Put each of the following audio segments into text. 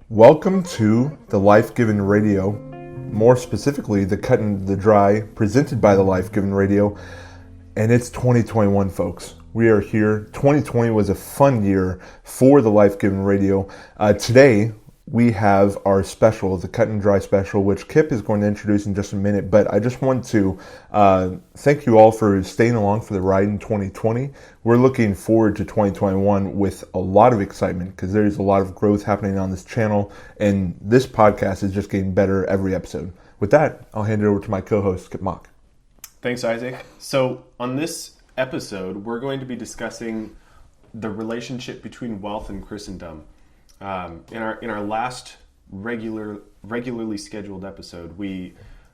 Welcome to the Life Given Radio, more specifically the Cut and the Dry, presented by the Life Given Radio, and it's 2021, folks. We are here. 2020 was a fun year for the Life Given Radio. Today, we have our special, the Cut and Dry special, which Kip is going to introduce in just a minute, but I just want to thank you all for staying along for the ride in 2020. We're looking forward to 2021 with a lot of excitement because there's a lot of growth happening on this channel, and this podcast is just getting better every episode. With that, I'll hand it over to my co-host, Kip Mock. Thanks, Isaac. So on this episode, we're going to be discussing the relationship between wealth and Christendom. In our last regularly scheduled episode,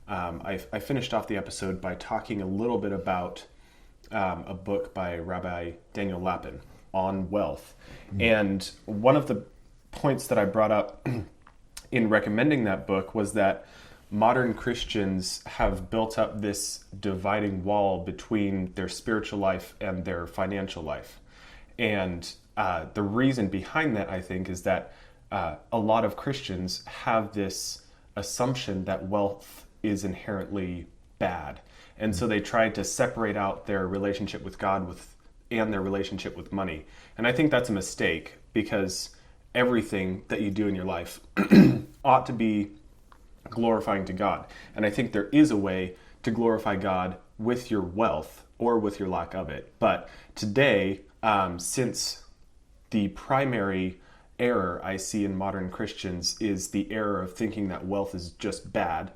I finished off the episode by talking a little bit about a book by Rabbi Daniel Lapin on wealth. And one of the points that I brought up in recommending that book was that modern Christians have built up this dividing wall between their spiritual life and their financial life. And the reason behind that, I think, is that a lot of Christians have this assumption that wealth is inherently bad. And so they try to separate out their relationship with God and their relationship with money. And I think that's a mistake, because everything that you do in your life ought to be glorifying to God. And I think there is a way to glorify God with your wealth or with your lack of it. But today, since the primary error I see in modern Christians is the error of thinking that wealth is just bad,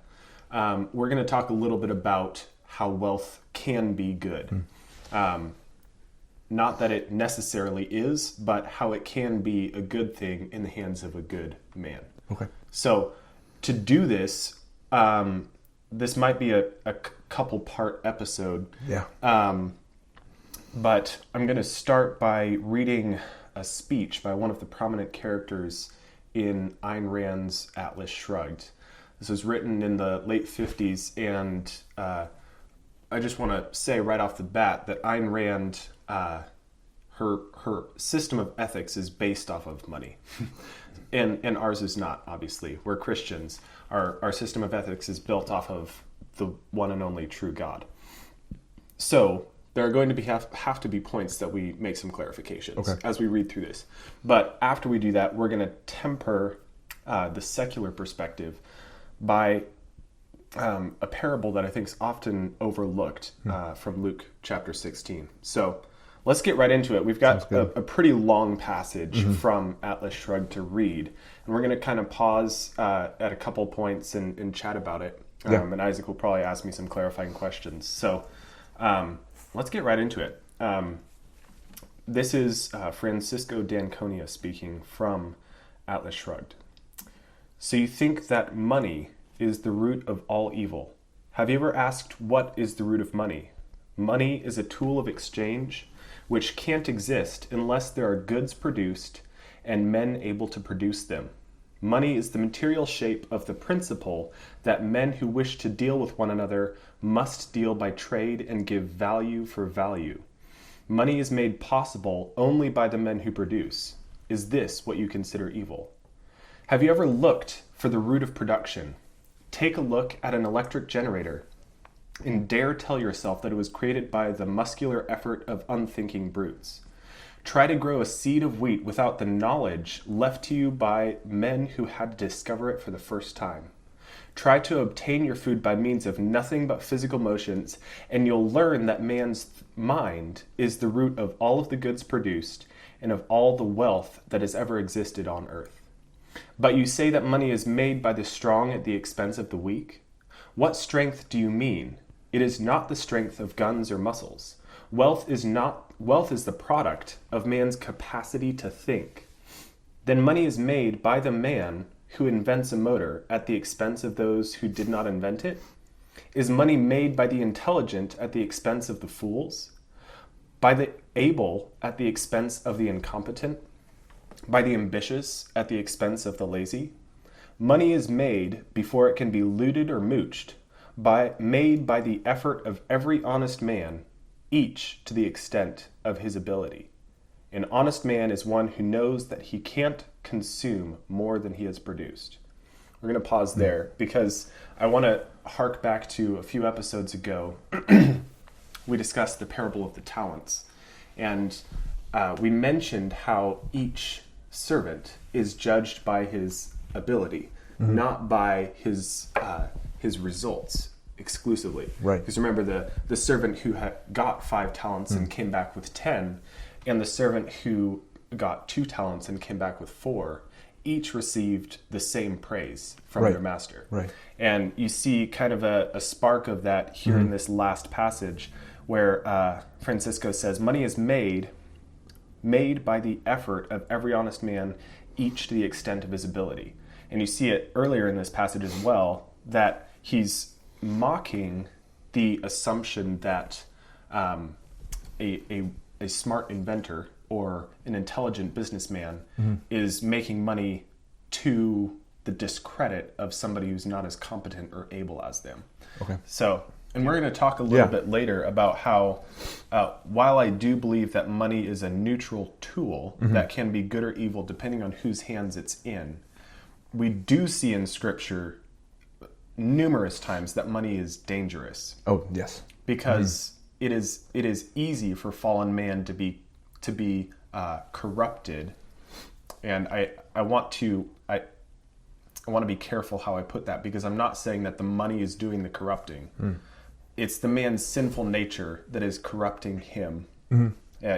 we're going to talk a little bit about how wealth can be good. Not that it necessarily is, but how it can be a good thing in the hands of a good man. Okay. So to do this, this might be a couple part episode. Yeah. But I'm going to start by reading a speech by one of the prominent characters in Ayn Rand's Atlas Shrugged. This was written in the late 50s, and I just want to say right off the bat that Ayn Rand, her system of ethics is based off of money. And ours is not, obviously. We're Christians. Our system of ethics is built off of the one and only true God. So there are going to have to be points that we make some clarifications as we read through this. But after we do that, we're going to temper the secular perspective by a parable that I think is often overlooked from Luke chapter 16. So let's get right into it. We've got a pretty long passage from Atlas Shrugged to read, and we're going to kind of pause at a couple points and chat about it. And Isaac will probably ask me some clarifying questions. So let's get right into it. This is Francisco d'Anconia speaking from Atlas Shrugged. So you think that money is the root of all evil. Have you ever asked, what is the root of money? Money is a tool of exchange which can't exist unless there are goods produced and men able to produce them. Money is the material shape of the principle that men who wish to deal with one another must deal by trade and give value for value. Money is made possible only by the men who produce. Is this what you consider evil? Have you ever looked for the root of production? Take a look at an electric generator and dare tell yourself that it was created by the muscular effort of unthinking brutes. Try to grow a seed of wheat without the knowledge left to you by men who had to discover it for the first time. Try to obtain your food by means of nothing but physical motions, and you'll learn that man's mind is the root of all of the goods produced and of all the wealth that has ever existed on earth. But you say that money is made by the strong at the expense of the weak? What strength do you mean? It is not the strength of guns or muscles. Wealth is the product of man's capacity to think. Then money is made by the man who invents a motor at the expense of those who did not invent it? Is money made by the intelligent at the expense of the fools? By the able at the expense of the incompetent? By the ambitious at the expense of the lazy? Money is made before it can be looted or mooched. made by the effort of every honest man, each to the extent of his ability. An honest man is one who knows that he can't consume more than he has produced. We're going to pause there because I want to hark back to a few episodes ago. We discussed the parable of the talents, and we mentioned how each servant is judged by his ability, not by his results exclusively. Right. Because remember, the servant who had got 5 talents and came back with 10, and the servant who got 2 talents and came back with 4, each received the same praise from their master. Right. And you see kind of a spark of that here in this last passage where Francisco says, money is made by the effort of every honest man, each to the extent of his ability. And you see it earlier in this passage as well, that he's mocking the assumption that a smart inventor or an intelligent businessman is making money to the discredit of somebody who's not as competent or able as them. Okay. So, and we're going to talk a little bit later about how, while I do believe that money is a neutral tool that can be good or evil depending on whose hands it's in, we do see in Scripture numerous times that money is dangerous. Oh, yes. Because it is easy for fallen man to be corrupted, and I want to be careful how I put that, because I'm not saying that the money is doing the corrupting. It's the man's sinful nature that is corrupting him.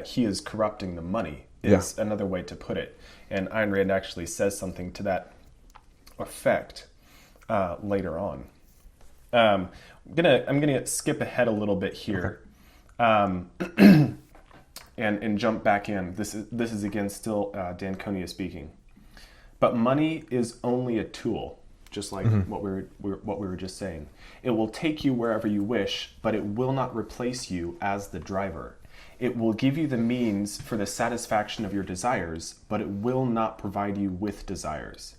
He is corrupting the money. Is another way to put it. And Ayn Rand actually says something to that effect later on. I'm gonna skip ahead a little bit here. Okay. And jump back in. This is again still Dan Conia speaking. But money is only a tool, just like what we were just saying. It will take you wherever you wish, but it will not replace you as the driver. It will give you the means for the satisfaction of your desires, but it will not provide you with desires.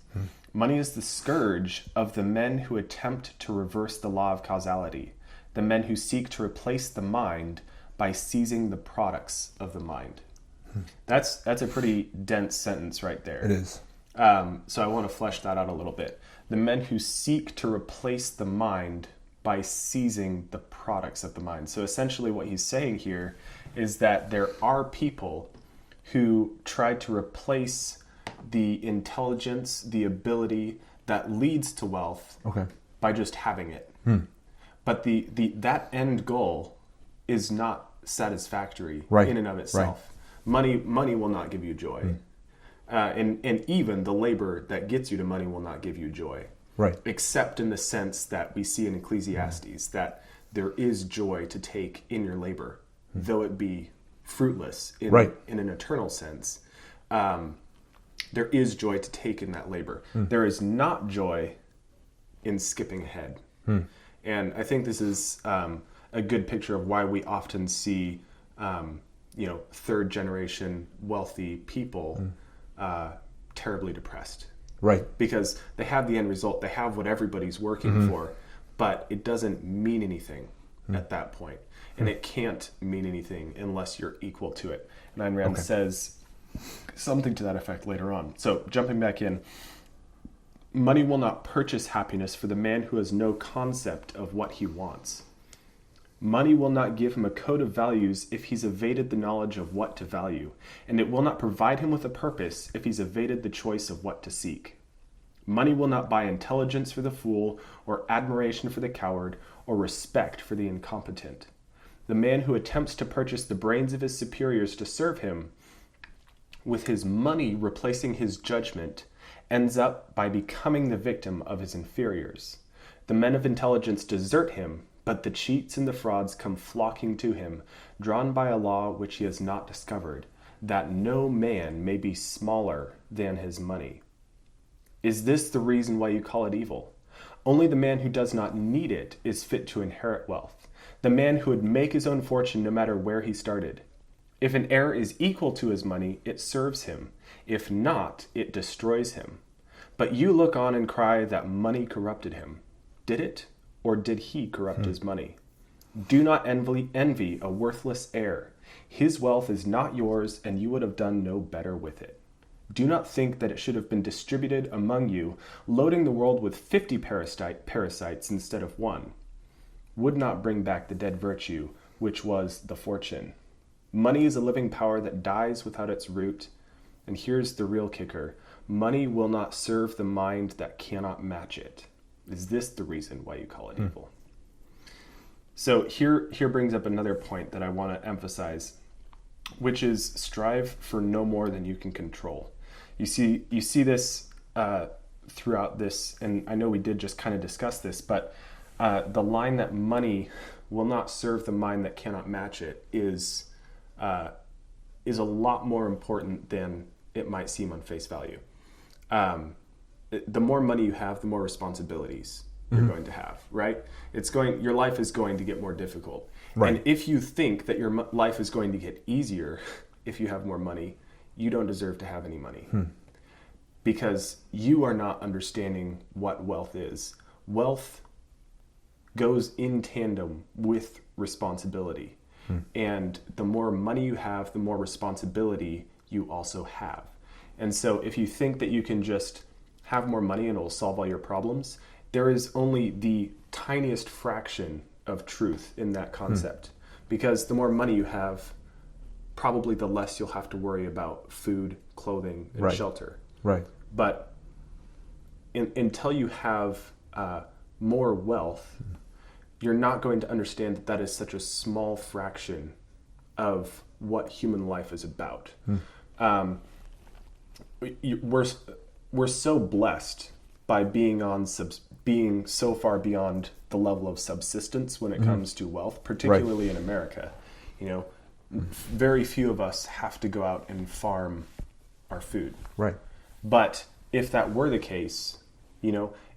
Money is the scourge of the men who attempt to reverse the law of causality, the men who seek to replace the mind by seizing the products of the mind. That's a pretty dense sentence right there. It is. So I want to flesh that out a little bit. The men who seek to replace the mind by seizing the products of the mind. So essentially what he's saying here is that there are people who try to replace the intelligence, the ability that leads to wealth by just having it. But that end goal is not satisfactory in and of itself. Money will not give you joy. And even the labor that gets you to money will not give you joy. Except in the sense that we see in Ecclesiastes, that there is joy to take in your labor, though it be fruitless in an eternal sense. There is joy to take in that labor. There is not joy in skipping ahead. And I think this is a good picture of why we often see, third generation wealthy people terribly depressed. Because they have the end result, they have what everybody's working for, but it doesn't mean anything at that point. And it can't mean anything unless you're equal to it. And Ayn Rand says something to that effect later on. So jumping back in, money will not purchase happiness for the man who has no concept of what he wants. Money will not give him a code of values if he's evaded the knowledge of what to value, and it will not provide him with a purpose if he's evaded the choice of what to seek. Money will not buy intelligence for the fool, or admiration for the coward, or respect for the incompetent. The man who attempts to purchase the brains of his superiors to serve him, with his money replacing his judgment, ends up by becoming the victim of his inferiors. The men of intelligence desert him, but the cheats and the frauds come flocking to him, drawn by a law which he has not discovered, that no man may be smaller than his money. Is this the reason why you call it evil? Only the man who does not need it is fit to inherit wealth, the man who would make his own fortune no matter where he started. If an heir is equal to his money, it serves him. If not, it destroys him. But you look on and cry that money corrupted him. Did it or did he corrupt his money? Do not envy a worthless heir. His wealth is not yours, and you would have done no better with it. Do not think that it should have been distributed among you, loading the world with 50 parasites instead of one. Would not bring back the dead virtue, which was the fortune. Money is a living power that dies without its root. And here's the real kicker. Money will not serve the mind that cannot match it. Is this the reason why you call it evil? So here brings up another point that I want to emphasize, which is strive for no more than you can control. You see this throughout this, and I know we did just kind of discuss this, but the line that money will not serve the mind that cannot match it is a lot more important than it might seem on face value. The more money you have, the more responsibilities you're going to have, right? Your life is going to get more difficult. Right. And if you think that your life is going to get easier if you have more money, you don't deserve to have any money. Because you are not understanding what wealth is. Wealth goes in tandem with responsibility. And the more money you have, the more responsibility you also have. And so if you think that you can just have more money and it will solve all your problems, there is only the tiniest fraction of truth in that concept. Because the more money you have, probably the less you'll have to worry about food, clothing, and shelter. Right. But until you have more wealth, you're not going to understand that that is such a small fraction of what human life is about. We're so blessed by being so far beyond the level of subsistence when it comes to wealth, particularly in America. Very few of us have to go out and farm our food. Right. But if that were the case,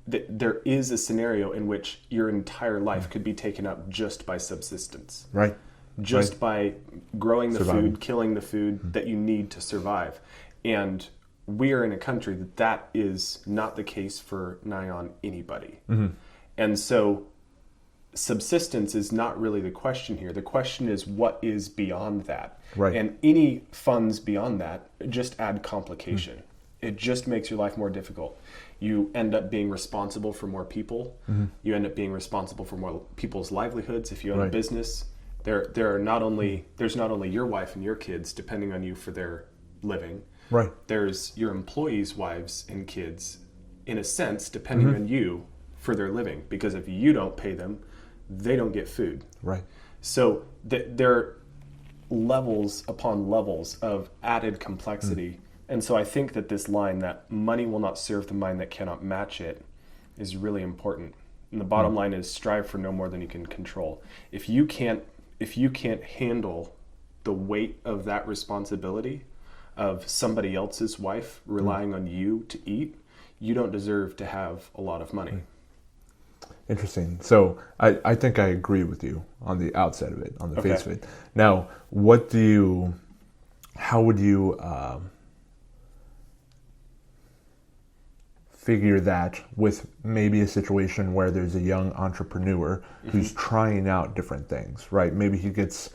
there is a scenario in which your entire life could be taken up just by subsistence. Right. Just by growing the food, killing the food that you need to survive. And we are in a country that is not the case for nigh on anybody. And so subsistence is not really the question here. The question is what is beyond that. Right. And any funds beyond that just add complication. It just makes your life more difficult. You end up being responsible for more people. You end up being responsible for more people's livelihoods. If you own a business, there's not only your wife and your kids depending on you for their living. Right. There's your employees' wives and kids, in a sense, depending on you for their living. Because if you don't pay them, they don't get food. Right. So there are levels upon levels of added complexity. And so I think that this line that money will not serve the mind that cannot match it is really important. And the bottom line is strive for no more than you can control. If you can't handle the weight of that responsibility of somebody else's wife relying on you to eat, you don't deserve to have a lot of money. Interesting. So I think I agree with you on the outset of it, on the face of it. Now, how would you figure that with maybe a situation where there's a young entrepreneur who's trying out different things, right? Maybe he gets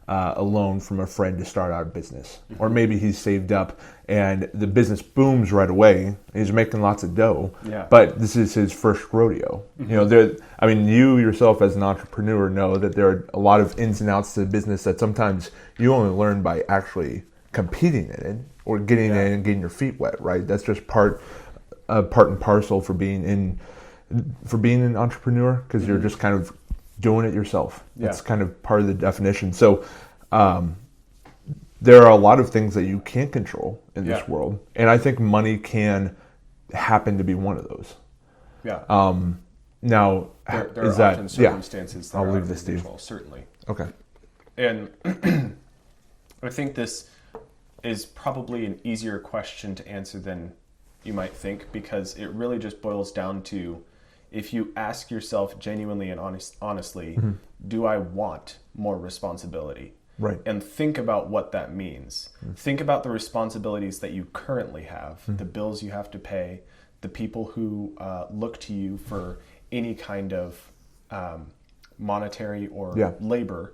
a loan from a friend to start out a business, or maybe he's saved up and the business booms right away. He's making lots of dough, but this is his first rodeo. You yourself as an entrepreneur know that there are a lot of ins and outs to the business that sometimes you only learn by actually competing in it or getting in and getting your feet wet, right? That's just part and parcel for being an entrepreneur, because you're just kind of doing it yourself. It's kind of part of the definition. So there are a lot of things that you can't control in this world, and I think money can happen to be one of those. Now, there are often circumstances that I'll are leave out of this to you. control, certainly. Okay. And I think this is probably an easier question to answer than you might think, because it really just boils down to, if you ask yourself genuinely and honestly, do I want more responsibility? Right. And think about what that means. Think about the responsibilities that you currently have, the bills you have to pay, the people who look to you for any kind of monetary or Yeah. labor,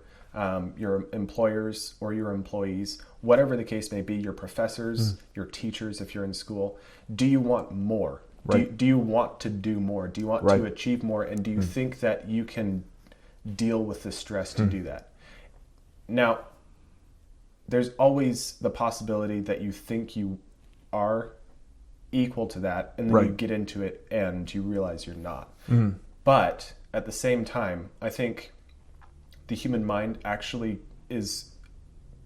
your employers or your employees, whatever the case may be, your professors, your teachers if you're in school, do you want more? Right. Do you want to do more? Do you want Right. to achieve more? And do you think that you can deal with the stress to do that? Now, there's always the possibility that you think you are equal to that, and then Right. you get into it and you realize you're not. But at the same time, I think the human mind actually is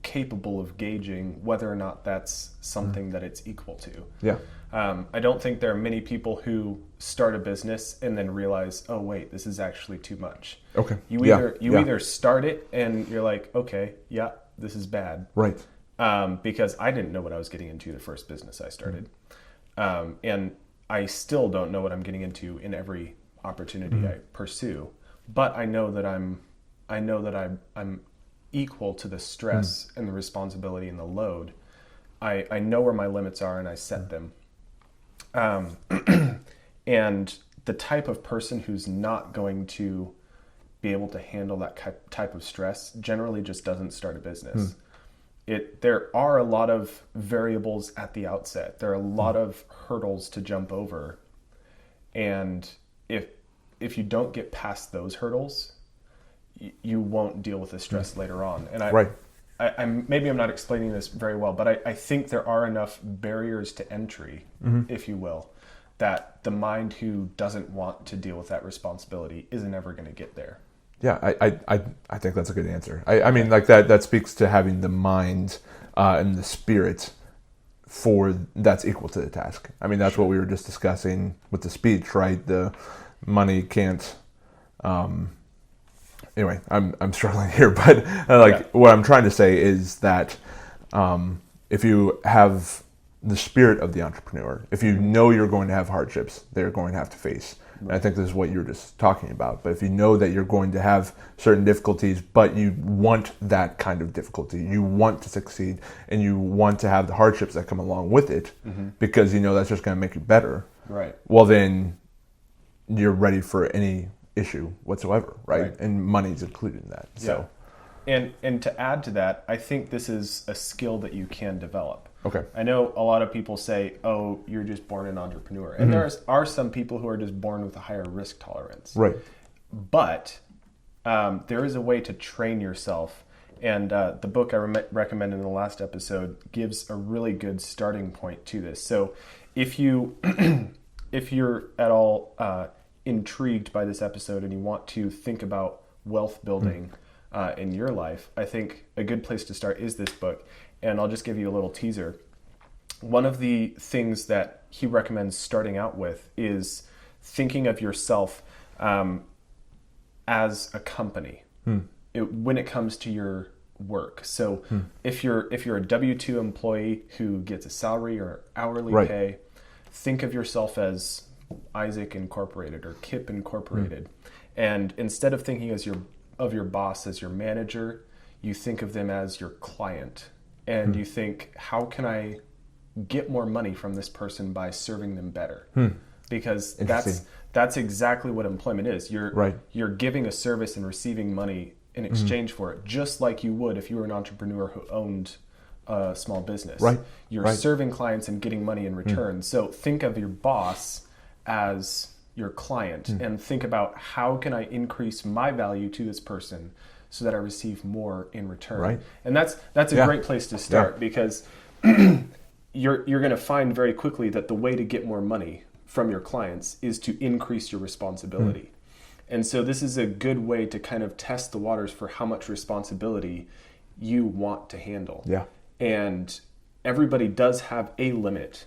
capable of gauging whether or not that's something that it's equal to. Yeah. I don't think there are many people who start a business and then realize, oh wait, this is actually too much. Okay. You Yeah. either start it and you're like, okay, yeah, this is bad. Right. Because I didn't know what I was getting into the first business I started. And I still don't know what I'm getting into in every opportunity I pursue. But I know that I'm equal to the stress and the responsibility and the load. I know where my limits are and I set them. And the type of person who's not going to be able to handle that type of stress generally just doesn't start a business. There are a lot of variables at the outset. There are a lot of hurdles to jump over. And if you don't get past those hurdles, you won't deal with the stress later on. And maybe I'm not explaining this very well, but I think there are enough barriers to entry, if you will, that the mind who doesn't want to deal with that responsibility isn't ever going to get there. Yeah, I think that's a good answer. I mean, like that speaks to having the mind and the spirit that's equal to the task. I mean, that's what we were just discussing with the speech, right? The money can't. Anyway, I'm struggling here, but what I'm trying to say is that if you have the spirit of the entrepreneur, if you know you're going to have hardships that you're going to have to face, and I think this is what you were just talking about, but if you know that you're going to have certain difficulties, but you want that kind of difficulty, you want to succeed, and you want to have the hardships that come along with it, because you know that's just going to make you better, right? Well, then you're ready for any issue whatsoever, right? And money's included in that. So, and to add to that, I think this is a skill that you can develop. Okay. I know a lot of people say, "Oh, you're just born an entrepreneur," and there are some people who are just born with a higher risk tolerance. Right. But there is a way to train yourself, and the book I recommended in the last episode gives a really good starting point to this. So, if you if you're at all intrigued by this episode and you want to think about wealth building in your life, I think a good place to start is this book. And I'll just give you a little teaser. One of the things that he recommends starting out with is thinking of yourself as a company when it comes to your work. So if you're a W-2 employee who gets a salary or hourly pay, think of yourself as Isaac Incorporated or Kip Incorporated. And instead of thinking of your boss as your manager, you think of them as your client. And you think, how can I get more money from this person by serving them better? Because that's exactly what employment is. You're giving a service and receiving money in exchange for it, just like you would if you were an entrepreneur who owned a small business. You're serving clients and getting money in return. So think of your boss as your client and think about, how can I increase my value to this person so that I receive more in return. And that's a great place to start, because you're going to find very quickly that the way to get more money from your clients is to increase your responsibility. And so this is a good way to kind of test the waters for how much responsibility you want to handle. And everybody does have a limit.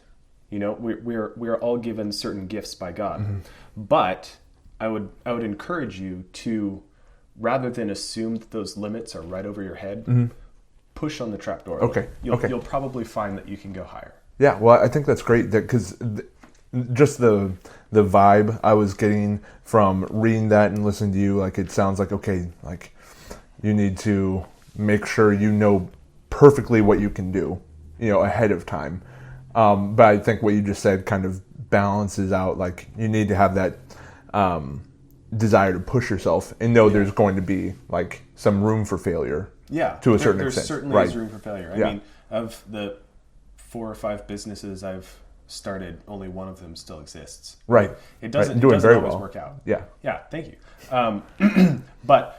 You know, we are all given certain gifts by God. But I would encourage you to, rather than assume that those limits are right over your head, push on the trapdoor. You'll probably find that you can go higher. Yeah, well, I think that's great, because just the vibe I was getting from reading that and listening to you, like, it sounds like, okay, like, you need to make sure you know perfectly what you can do, ahead of time. But I think what you just said kind of balances out, like, you need to have that desire to push yourself and know there's going to be like some room for failure. Yeah, to a certain there extent. certainly is room for failure. I mean, of the 4 or 5 businesses I've started, only one of them still exists. Right. It doesn't, Doing it doesn't very always well. work out. Yeah. Yeah, thank you. But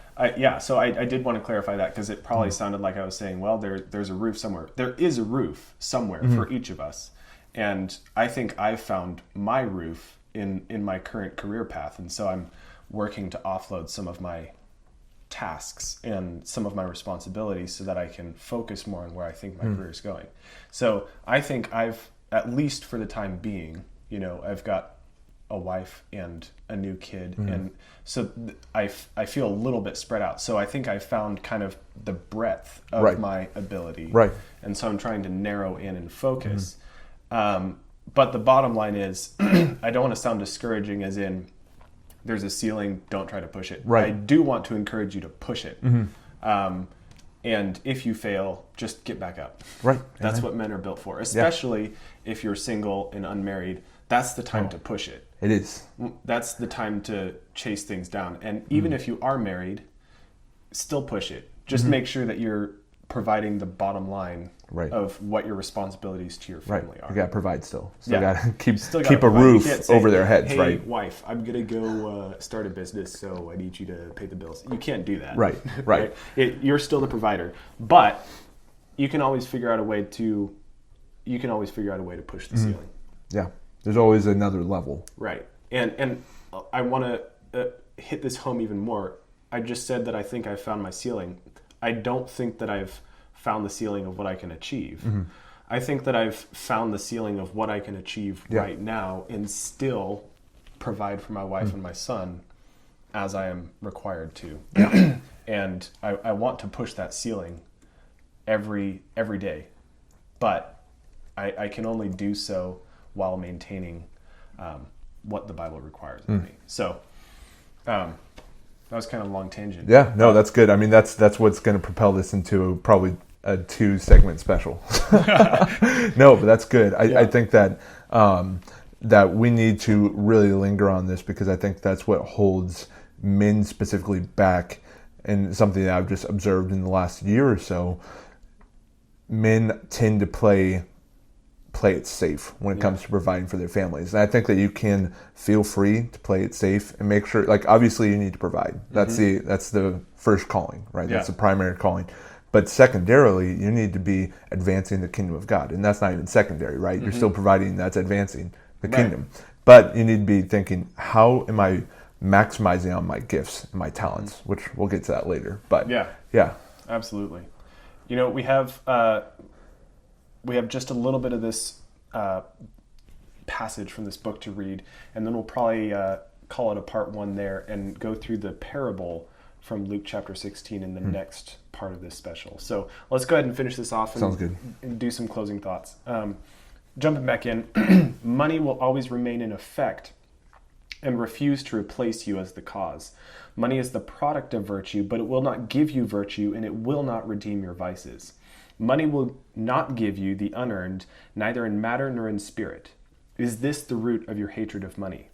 so I did want to clarify that because it probably sounded like I was saying, well, there's a roof somewhere. There is a roof somewhere for each of us. And I think I've found my roof in my current career path. And so I'm working to offload some of my tasks and some of my responsibilities so that I can focus more on where I think my career is going. So I think I've, at least for the time being, I've got a wife and a new kid. And so I feel a little bit spread out. So I think I found kind of the breadth of my ability. Right. And so I'm trying to narrow in and focus. But the bottom line is, I don't want to sound discouraging as in, there's a ceiling, don't try to push it. Right. I do want to encourage you to push it. And if you fail, just get back up. Right. That's what men are built for, especially if you're single and unmarried. That's the time to push it. It is. That's the time to chase things down. And even if you are married, still push it. Just make sure that you're providing the bottom line of what your responsibilities to your family are. You got to provide still. Still got to keep a provide. roof over their heads, hey, right? Wife, I'm going to go start a business, so I need you to pay the bills. You can't do that. Right. You're still the provider. But you can always figure out a way to push the ceiling. Yeah. There's always another level. Right. And I want to hit this home even more. I just said that I think I found my ceiling. I don't think that I've found the ceiling of what I can achieve. I think that I've found the ceiling of what I can achieve right now and still provide for my wife and my son as I am required to. And I want to push that ceiling every day. But I can only do so while maintaining what the Bible requires of me. So that was kind of a long tangent. Yeah, no, that's good. I mean, that's what's going to propel this into probably a 2-segment special. No, but that's good. I think that that we need to really linger on this because I think that's what holds men specifically back, and something that I've just observed in the last year or so. Men tend to play it safe when it comes to providing for their families. And I think that you can feel free to play it safe and make sure, like, obviously you need to provide. That's the first calling, right? That's the primary calling. But secondarily, you need to be advancing the kingdom of God. And that's not even secondary, right? You're still providing, that's advancing the kingdom. But you need to be thinking, how am I maximizing on my gifts and my talents? Which we'll get to that later. But yeah. Absolutely. We have just a little bit of this passage from this book to read, and then we'll probably call it a part 1 there and go through the parable from Luke chapter 16 in the next part of this special. So let's go ahead and finish this off and do some closing thoughts. Jumping back in, money will always remain in effect and refuse to replace you as the cause. Money is the product of virtue, but it will not give you virtue, and it will not redeem your vices. Money will not give you the unearned, neither in matter nor in spirit. Is this the root of your hatred of money?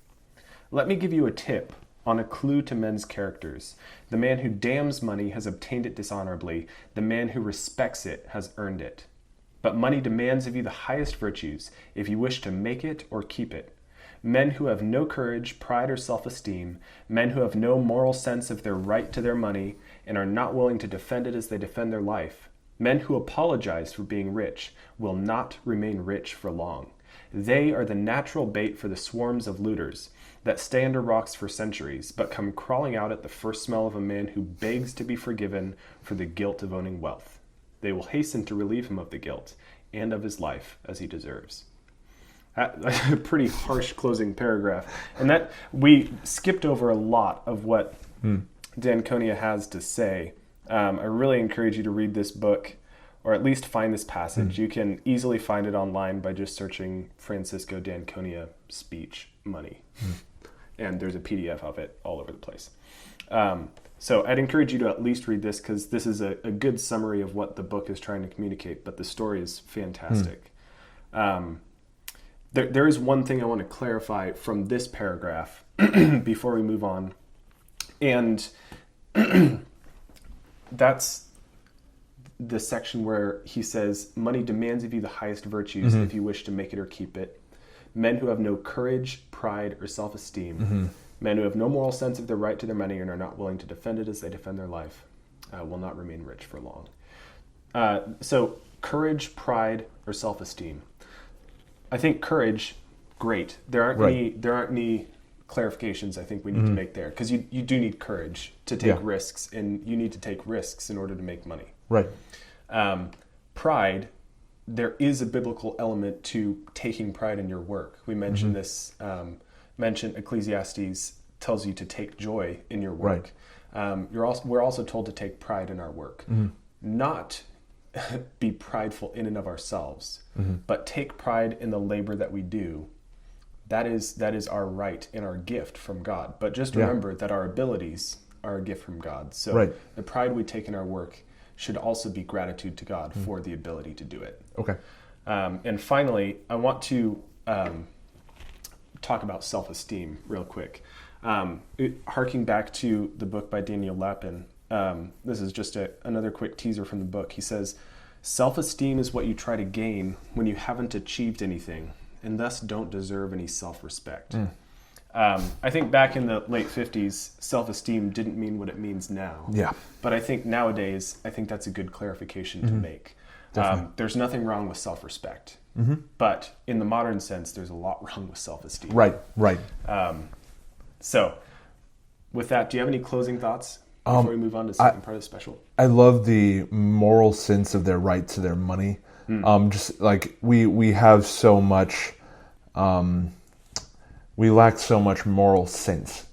Let me give you a tip on a clue to men's characters. The man who damns money has obtained it dishonorably. The man who respects it has earned it. But money demands of you the highest virtues, if you wish to make it or keep it. Men who have no courage, pride, or self-esteem, men who have no moral sense of their right to their money and are not willing to defend it as they defend their life, men who apologize for being rich will not remain rich for long. They are the natural bait for the swarms of looters that stay under rocks for centuries, but come crawling out at the first smell of a man who begs to be forgiven for the guilt of owning wealth. They will hasten to relieve him of the guilt and of his life as he deserves. That's a pretty harsh closing paragraph. And that we skipped over a lot of what D'Anconia has to say. I really encourage you to read this book, or at least find this passage. You can easily find it online by just searching Francisco D'Anconia speech money. And there's a PDF of it all over the place. So I'd encourage you to at least read this, because this is a good summary of what the book is trying to communicate, but the story is fantastic. There is one thing I want to clarify from this paragraph before we move on. And that's the section where he says, money demands of you the highest virtues if you wish to make it or keep it. Men who have no courage, pride, or self-esteem, men who have no moral sense of their right to their money and are not willing to defend it as they defend their life, will not remain rich for long. So courage, pride, or self-esteem. I think courage, great. There aren't any clarifications I think we need to make there, because you do need courage to take risks, and you need to take risks in order to make money. Right. Pride, there is a biblical element to taking pride in your work. We mentioned this, mentioned Ecclesiastes tells you to take joy in your work. Right. We're also told to take pride in our work. Not be prideful in and of ourselves, but take pride in the labor that we do. That is our right and our gift from God. But just remember that our abilities are a gift from God. So the pride we take in our work should also be gratitude to God for the ability to do it. Okay. And finally, I want to talk about self-esteem real quick. Harking back to the book by Daniel Lapin, this is just another quick teaser from the book. He says, self-esteem is what you try to gain when you haven't achieved anything and thus don't deserve any self-respect. I think back in the late 50s, self-esteem didn't mean what it means now. Yeah. But I think nowadays, that's a good clarification to make. There's nothing wrong with self-respect. But in the modern sense, there's a lot wrong with self-esteem. Right. So with that, do you have any closing thoughts before we move on to the second part of the special? I love the moral sense of their right to their money. Just like we have so much, we lack so much moral sense.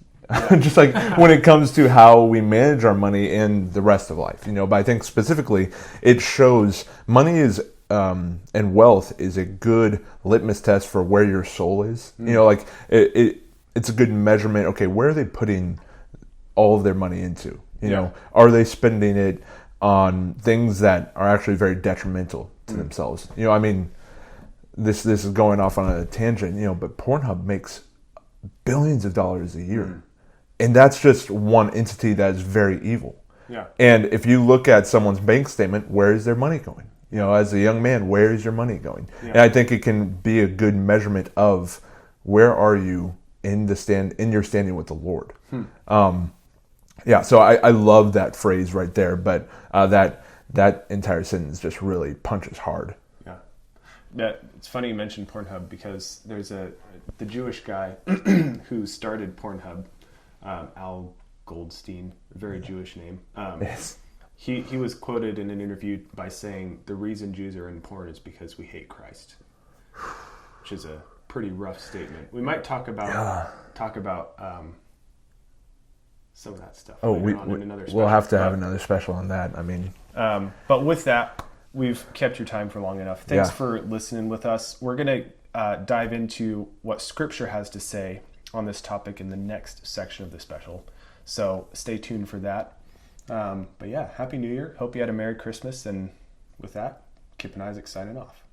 Just like when it comes to how we manage our money in the rest of life, but I think specifically it shows money is, and wealth is a good litmus test for where your soul is. It's a good measurement. Okay, where are they putting all of their money into? Are they spending it on things that are actually very detrimental to themselves? This is going off on a tangent, but Pornhub makes billions of dollars a year. And that's just one entity that is very evil. Yeah. And if you look at someone's bank statement, where is their money going? As a young man, where is your money going? Yeah. And I think it can be a good measurement of where are you in your standing with the Lord. So I love that phrase right there, but that entire sentence just really punches hard. Yeah, it's funny you mentioned Pornhub, because there's the Jewish guy who started Pornhub, Al Goldstein, a very Jewish name. Yes. He was quoted in an interview by saying the reason Jews are in porn is because we hate Christ, which is a pretty rough statement. We might talk about some of that stuff. We'll have to have another special on that. But with that, we've kept your time for long enough. Thanks for listening with us. We're going to dive into what Scripture has to say on this topic in the next section of the special. So stay tuned for that. But Happy New Year. Hope you had a Merry Christmas. And with that, Kip and Isaac signing off.